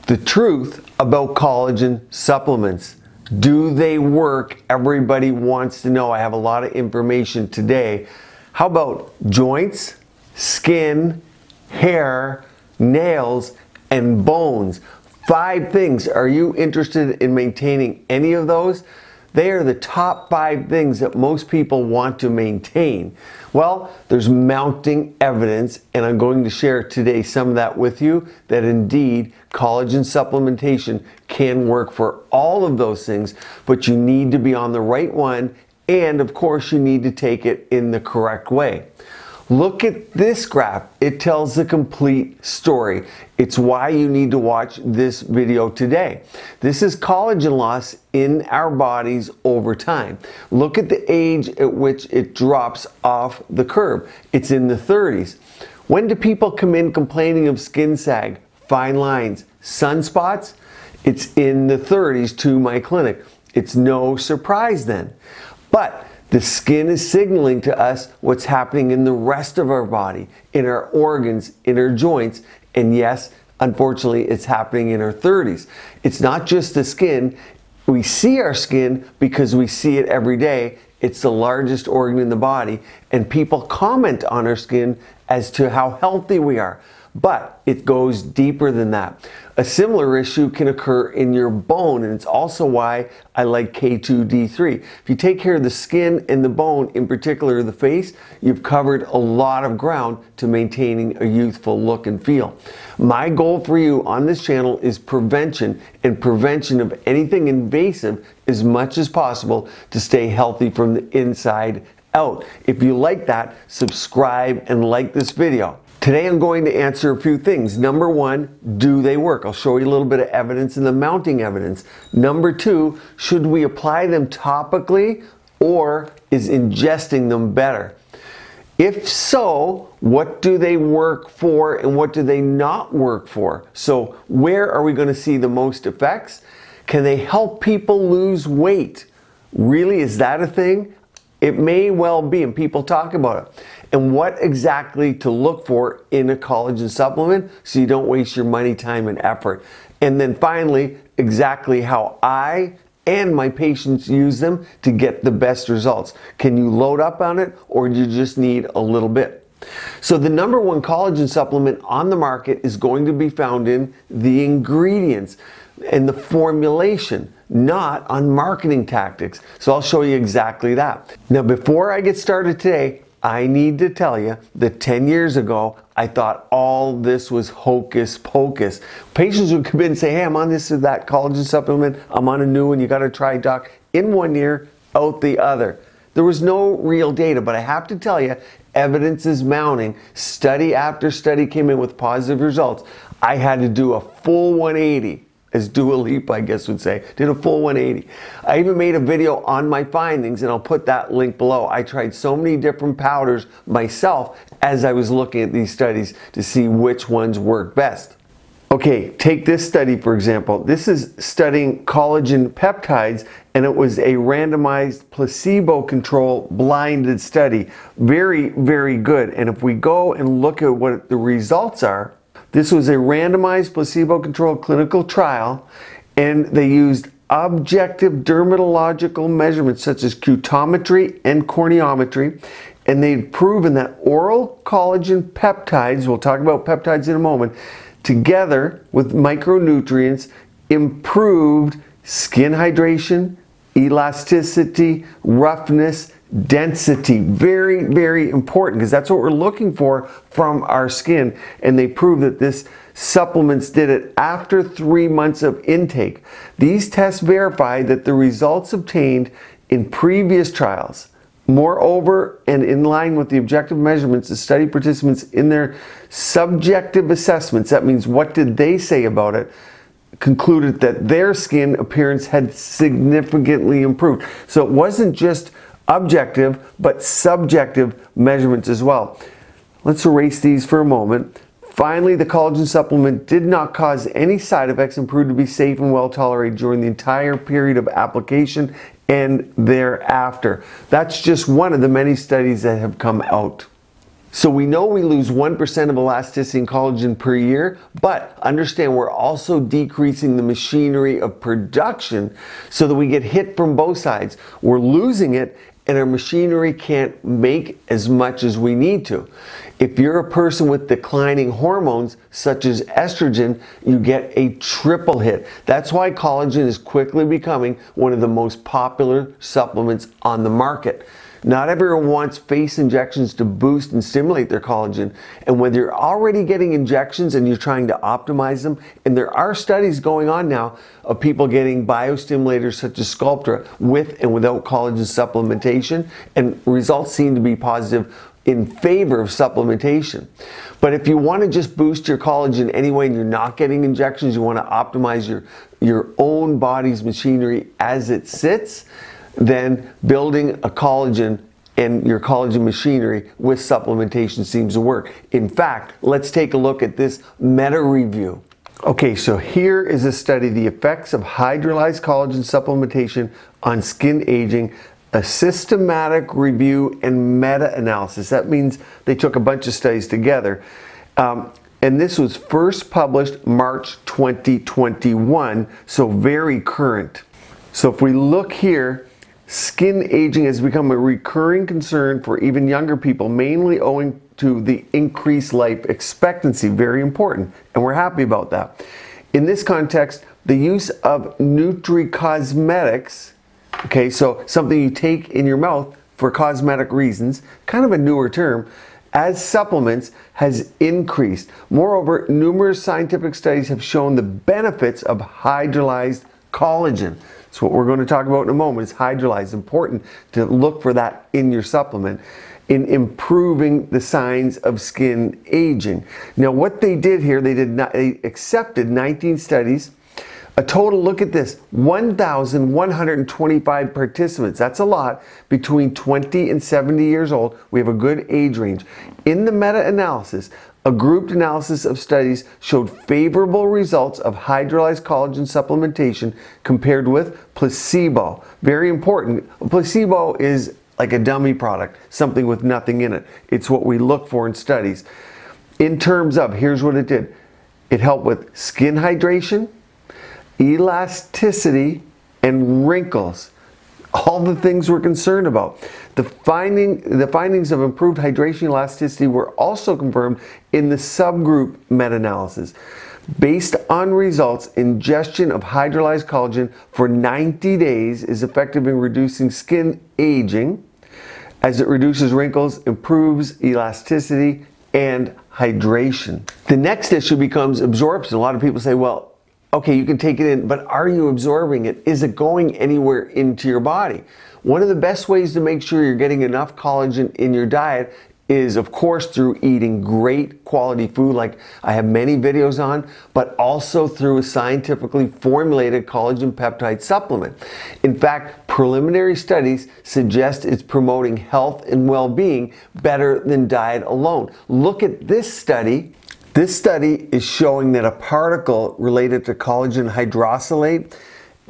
The truth about collagen supplements. Do they work? Everybody wants to know. I have a lot of information today. How about joints, skin, hair, nails, and bones? 5 things. Are you interested in maintaining any of those? They are the top 5 things that most people want to maintain. Well, there's mounting evidence, and I'm going to share today some of that with you, that indeed collagen supplementation can work for all of those things, but you need to be on the right one, and of course you need to take it in the correct way. Look at this graph. It tells the complete story. It's why you need to watch this video today. This is collagen loss in our bodies over time. Look at the age at which it drops off the curve. It's in the 30s. When do people come in complaining of skin sag, fine lines, sunspots? It's in the 30s to my clinic. It's no surprise then. But the skin is signaling to us what's happening in the rest of our body, in our organs, in our joints, and yes, unfortunately, it's happening in our 30s. It's not just the skin. We see our skin because we see it every day. It's the largest organ in the body, and people comment on our skin as to how healthy we are. But it goes deeper than that. A similar issue can occur in your bone, and it's also why I like K2D3. If you take care of the skin and the bone, in particular the face, you've covered a lot of ground to maintaining a youthful look and feel. My goal for you on this channel is prevention, and prevention of anything invasive as much as possible to stay healthy from the inside out. If you like that, subscribe and like this video. Today I'm going to answer a few things. Number 1, do they work? I'll show you a little bit of evidence and the mounting evidence. Number 2, should we apply them topically, or is ingesting them better? If so, what do they work for and what do they not work for? So where are we going to see the most effects? Can they help people lose weight? Really, is that a thing? It may well be, and people talk about it. And what exactly to look for in a collagen supplement so you don't waste your money, time, and effort. And then finally, exactly how I and my patients use them to get the best results. Can you load up on it, or do you just need a little bit? So the number 1 collagen supplement on the market is going to be found in the ingredients and the formulation, not on marketing tactics. So I'll show you exactly that. Now, before I get started today, I need to tell you that 10 years ago, I thought all this was hocus pocus. Patients would come in and say, hey, I'm on this or that collagen supplement, I'm on a new one, you gotta try, doc. In one ear, out the other. There was no real data, but I have to tell you, evidence is mounting. Study after study came in with positive results. I had to do a full 180. As Dua Lipa, I guess, would say. Did a full 180. I even made a video on my findings, and I'll put that link below. I tried so many different powders myself as I was looking at these studies to see which ones work best. Okay, take this study for example. This is studying collagen peptides, and it was a randomized placebo-controlled blinded study. Very, very good. And if we go and look at what the results are, this was a randomized placebo-controlled clinical trial, and they used objective dermatological measurements such as cutometry and corneometry, and they'd proven that oral collagen peptides, we'll talk about peptides in a moment, together with micronutrients improved skin hydration, elasticity, roughness, density. Very, very important, because that's what we're looking for from our skin. And they prove that this supplements did it after 3 months of intake. These tests verify that the results obtained in previous trials, moreover, and in line with the objective measurements, the study participants in their subjective assessments, that means what did they say about it, concluded that their skin appearance had significantly improved. So it wasn't just objective, but subjective measurements as well. Let's erase these for a moment. Finally, the collagen supplement did not cause any side effects and proved to be safe and well tolerated during the entire period of application and thereafter. That's just one of the many studies that have come out. So we know we lose 1% of elasticity and collagen per year, but understand we're also decreasing the machinery of production so that we get hit from both sides. We're losing it and our machinery can't make as much as we need to. If you're a person with declining hormones, such as estrogen, you get a triple hit. That's why collagen is quickly becoming one of the most popular supplements on the market. Not everyone wants face injections to boost and stimulate their collagen. And whether you're already getting injections and you're trying to optimize them, and there are studies going on now of people getting biostimulators such as Sculptra with and without collagen supplementation, and results seem to be positive in favor of supplementation. But if you want to just boost your collagen anyway and you're not getting injections, you want to optimize your own body's machinery as it sits, then building a collagen and your collagen machinery with supplementation seems to work. In fact, let's take a look at this meta review. Okay, so here is a study, the effects of hydrolyzed collagen supplementation on skin aging, a systematic review and meta-analysis. That means they took a bunch of studies together. And this was first published March 2021, so very current. So if we look here, skin aging has become a recurring concern for even younger people, mainly owing to the increased life expectancy. Very important, and we're happy about that. In this context, the use of nutricosmetics, okay, so something you take in your mouth for cosmetic reasons, kind of a newer term, as supplements has increased. Moreover, numerous scientific studies have shown the benefits of hydrolyzed collagen. So what we're going to talk about in a moment is hydrolyzed. Important to look for that in your supplement in improving the signs of skin aging. Now what they did here, they accepted 19 studies, a total, look at this, 1,125 participants. That's a lot, between 20 and 70 years old. We have a good age range. In the meta-analysis, a grouped analysis of studies showed favorable results of hydrolyzed collagen supplementation compared with placebo. Very important. Placebo is like a dummy product, something with nothing in it. It's what we look for in studies. In terms of, here's what it did. It helped with skin hydration, elasticity, and wrinkles. All the things we're concerned about. The findings of improved hydration elasticity were also confirmed in the subgroup meta-analysis. Based on results, ingestion of hydrolyzed collagen for 90 days is effective in reducing skin aging, as it reduces wrinkles, improves elasticity, and hydration. The next issue becomes absorption. A lot of people say, well, okay, you can take it in, but are you absorbing it? Is it going anywhere into your body? One of the best ways to make sure you're getting enough collagen in your diet is, of course, through eating great quality food like I have many videos on, but also through a scientifically formulated collagen peptide supplement. In fact, preliminary studies suggest it's promoting health and well-being better than diet alone. Look at this study. This study is showing that a particle related to collagen hydrolysate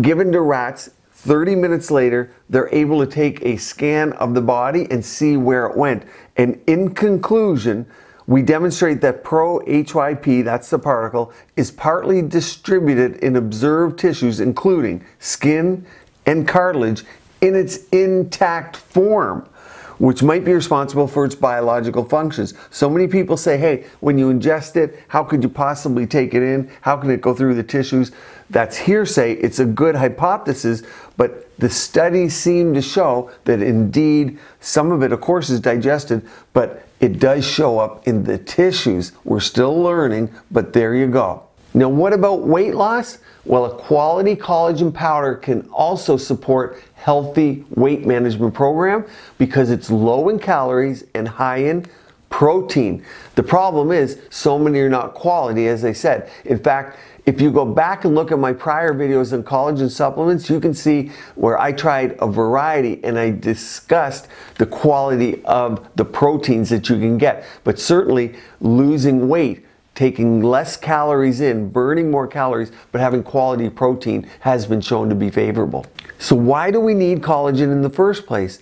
given to rats, 30 minutes later, they're able to take a scan of the body and see where it went. And in conclusion, we demonstrate that pro-HYP, that's the particle, is partly distributed in observed tissues, including skin and cartilage, in its intact form, which might be responsible for its biological functions. So many people say, hey, when you ingest it, how could you possibly take it in? How can it go through the tissues? That's hearsay. It's a good hypothesis, but the studies seem to show that indeed some of it, of course, is digested, but it does show up in the tissues. We're still learning, but there you go. Now, what about weight loss? Well, a quality collagen powder can also support healthy weight management program because it's low in calories and high in protein. The problem is so many are not quality, as I said. In fact, if you go back and look at my prior videos on collagen supplements, you can see where I tried a variety and I discussed the quality of the proteins that you can get. But certainly losing weight, taking less calories in, burning more calories, but having quality protein has been shown to be favorable. So why do we need collagen in the first place?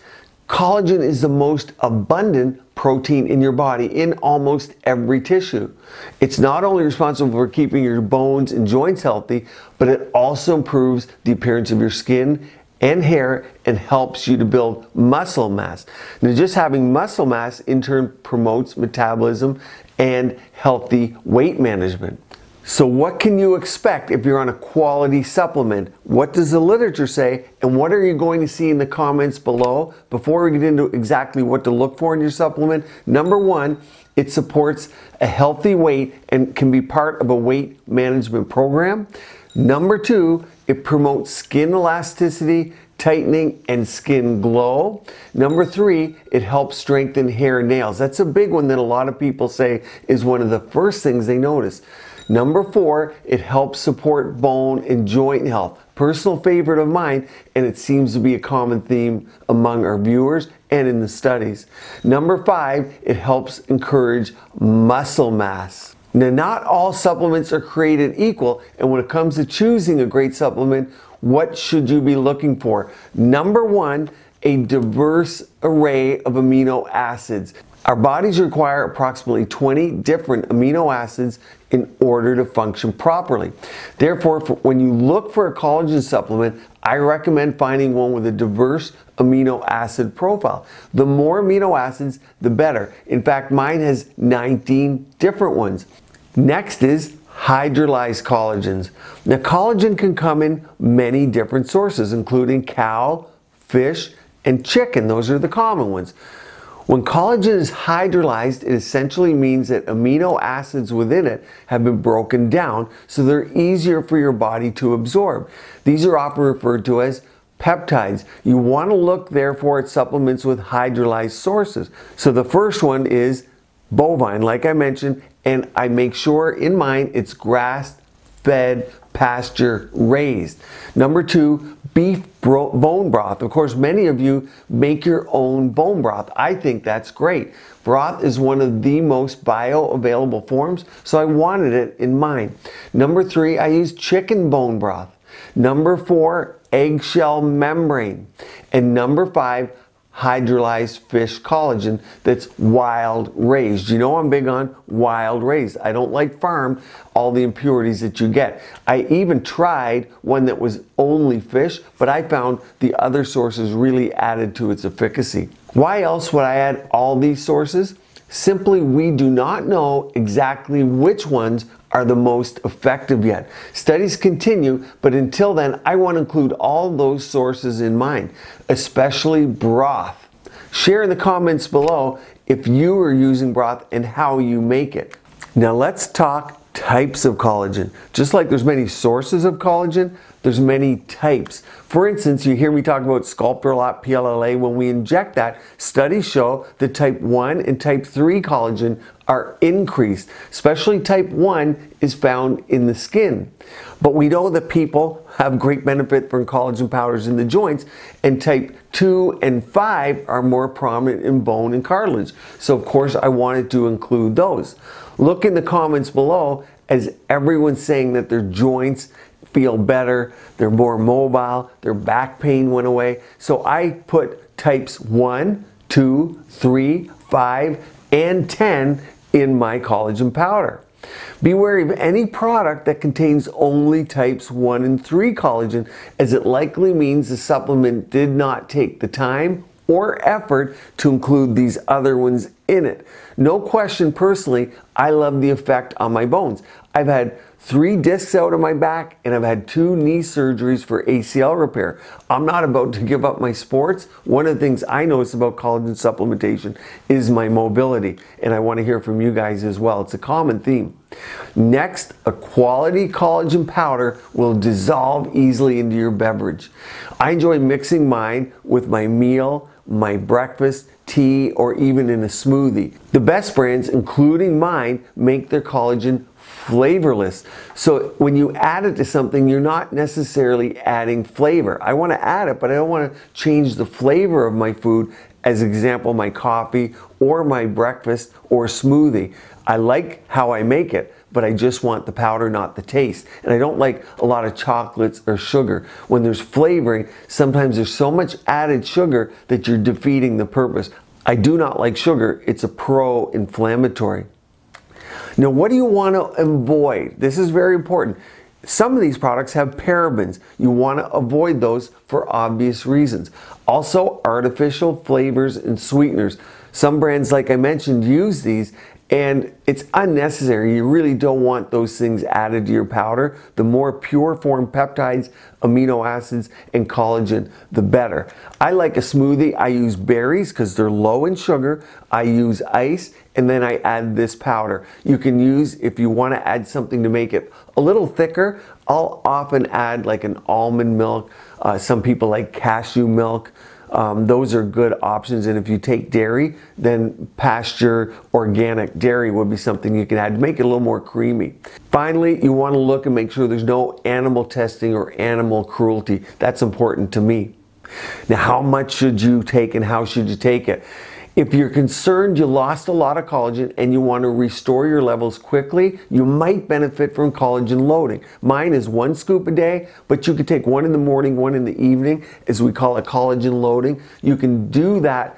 Collagen is the most abundant protein in your body in almost every tissue. It's not only responsible for keeping your bones and joints healthy, but it also improves the appearance of your skin and hair and helps you to build muscle mass. Now, just having muscle mass in turn promotes metabolism and healthy weight management. So what can you expect if you're on a quality supplement? What does the literature say, and what are you going to see in the comments below? Before we get into exactly what to look for in your supplement, number one, it supports a healthy weight and can be part of a weight management program. Number two, it promotes skin elasticity, tightening, and skin glow. Number three, it helps strengthen hair and nails. That's a big one that a lot of people say is one of the first things they notice. Number four, it helps support bone and joint health. Personal favorite of mine, and it seems to be a common theme among our viewers and in the studies. Number five, it helps encourage muscle mass. Now, not all supplements are created equal, and when it comes to choosing a great supplement, what should you be looking for? Number one, a diverse array of amino acids. Our bodies require approximately 20 different amino acids in order to function properly. Therefore, when you look for a collagen supplement, I recommend finding one with a diverse amino acid profile. The more amino acids, the better. In fact, mine has 19 different ones. Next is hydrolyzed collagens. Now, collagen can come in many different sources, including cow, fish, and chicken. Those are the common ones. When collagen is hydrolyzed, it essentially means that amino acids within it have been broken down so they're easier for your body to absorb. These are often referred to as peptides. You want to look therefore at supplements with hydrolyzed sources. So the first one is bovine, like I mentioned, and I make sure in mine it's grass-fed, pasture raised. Number two, beef bone broth. Of course, many of you make your own bone broth. I think that's great. Broth is one of the most bioavailable forms, so I wanted it in mine. Number three, I use chicken bone broth. Number four, eggshell membrane. And number five, hydrolyzed fish collagen that's wild raised. You know I'm big on wild raised. I don't like farm, all the impurities that you get. I even tried one that was only fish, but I found the other sources really added to its efficacy. Why else would I add all these sources? Simply, we do not know exactly which ones are the most effective yet. Studies continue, but until then, I want to include all those sources in mind, especially broth. Share in the comments below if you are using broth and how you make it. Now let's talk types of collagen. Just like there's many sources of collagen, there's many types. For instance, you hear me talk about Sculptra a lot, PLLA. When we inject that, studies show that type 1 and type 3 collagen are increased. Especially type 1 is found in the skin. But we know that people have great benefit from collagen powders in the joints, and type 2 and 5 are more prominent in bone and cartilage. So of course I wanted to include those. Look in the comments below as everyone's saying that their joints feel better, they're more mobile, their back pain went away. So I put types 1, 2, 3, 5, and 10 in my collagen powder. Be wary of any product that contains only types 1 and 3 collagen, as it likely means the supplement did not take the time or effort to include these other ones in it. No question, personally, I love the effect on my bones. I've had 3 discs out of my back, and I've had 2 knee surgeries for ACL repair. I'm not about to give up my sports. One of the things I notice about collagen supplementation is my mobility, and I want to hear from you guys as well. It's a common theme. Next, a quality collagen powder will dissolve easily into your beverage. I enjoy mixing mine with my meal, my breakfast, tea, or even in a smoothie. The best brands, including mine, make their collagen flavorless. So when you add it to something, you're not necessarily adding flavor. I want to add it, but I don't want to change the flavor of my food. As example, my coffee or my breakfast or smoothie. I like how I make it, but I just want the powder, not the taste. And I don't like a lot of chocolates or sugar. When there's flavoring, sometimes there's so much added sugar that you're defeating the purpose. I do not like sugar. It's a pro-inflammatory. Now, what do you want to avoid? This is very important. Some of these products have parabens. You want to avoid those for obvious reasons. Also, artificial flavors and sweeteners. Some brands, like I mentioned, use these, and it's unnecessary. You really don't want those things added to your powder. The more pure form peptides, amino acids, and collagen, the better. I like a smoothie. I use berries because they're low in sugar. I use ice, and then I add this powder. You can use, if you want to add something to make it a little thicker, I'll often add like an almond milk. Some people like cashew milk. Those are good options, and if you take dairy, then pasture organic dairy would be something you can add to make it a little more creamy. Finally, you want to look and make sure there's no animal testing or animal cruelty. That's important to me. Now, how much should you take and how should you take it? If you're concerned you lost a lot of collagen and you want to restore your levels quickly, you might benefit from collagen loading. Mine is 1 scoop a day, but you could take 1 in the morning, 1 in the evening, as we call it collagen loading. You can do that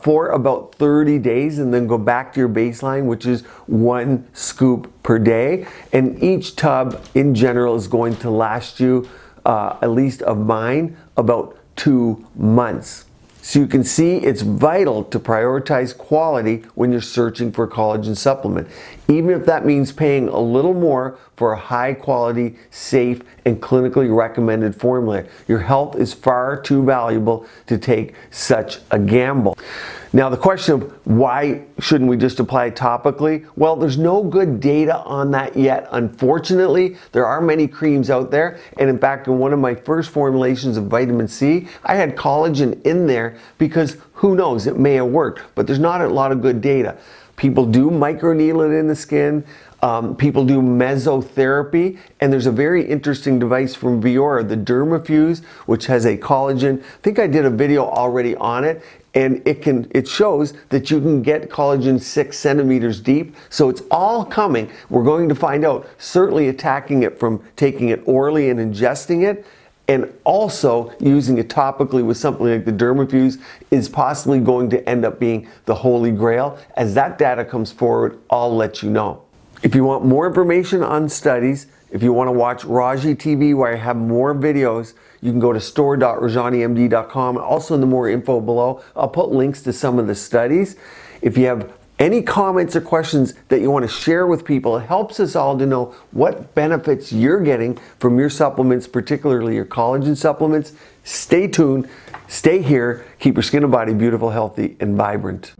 for about 30 days and then go back to your baseline, which is 1 scoop per day. And each tub in general is going to last you, at least of mine, about 2 months. So you can see it's vital to prioritize quality when you're searching for a collagen supplement, even if that means paying a little more for a high quality, safe, and clinically recommended formula. Your health is far too valuable to take such a gamble. Now, the question of why shouldn't we just apply it topically? Well, there's no good data on that yet. Unfortunately, there are many creams out there. And in fact, in one of my first formulations of vitamin C, I had collagen in there because who knows, it may have worked, but there's not a lot of good data. People do microneedle it in the skin. People do mesotherapy, and there's a very interesting device from Viora, the Dermafuse, which has a collagen. I think I did a video already on it, and it shows that you can get collagen 6 centimeters deep. So it's all coming. We're going to find out, certainly attacking it from taking it orally and ingesting it, and also using it topically with something like the Dermafuse is possibly going to end up being the holy grail. As that data comes forward, I'll let you know. If you want more information on studies, if you want to watch Raji TV where I have more videos, you can go to store.rajanimd.com. Also in the more info below, I'll put links to some of the studies. If you have any comments or questions that you want to share with people, it helps us all to know what benefits you're getting from your supplements, particularly your collagen supplements. Stay tuned, stay here, keep your skin and body beautiful, healthy, and vibrant.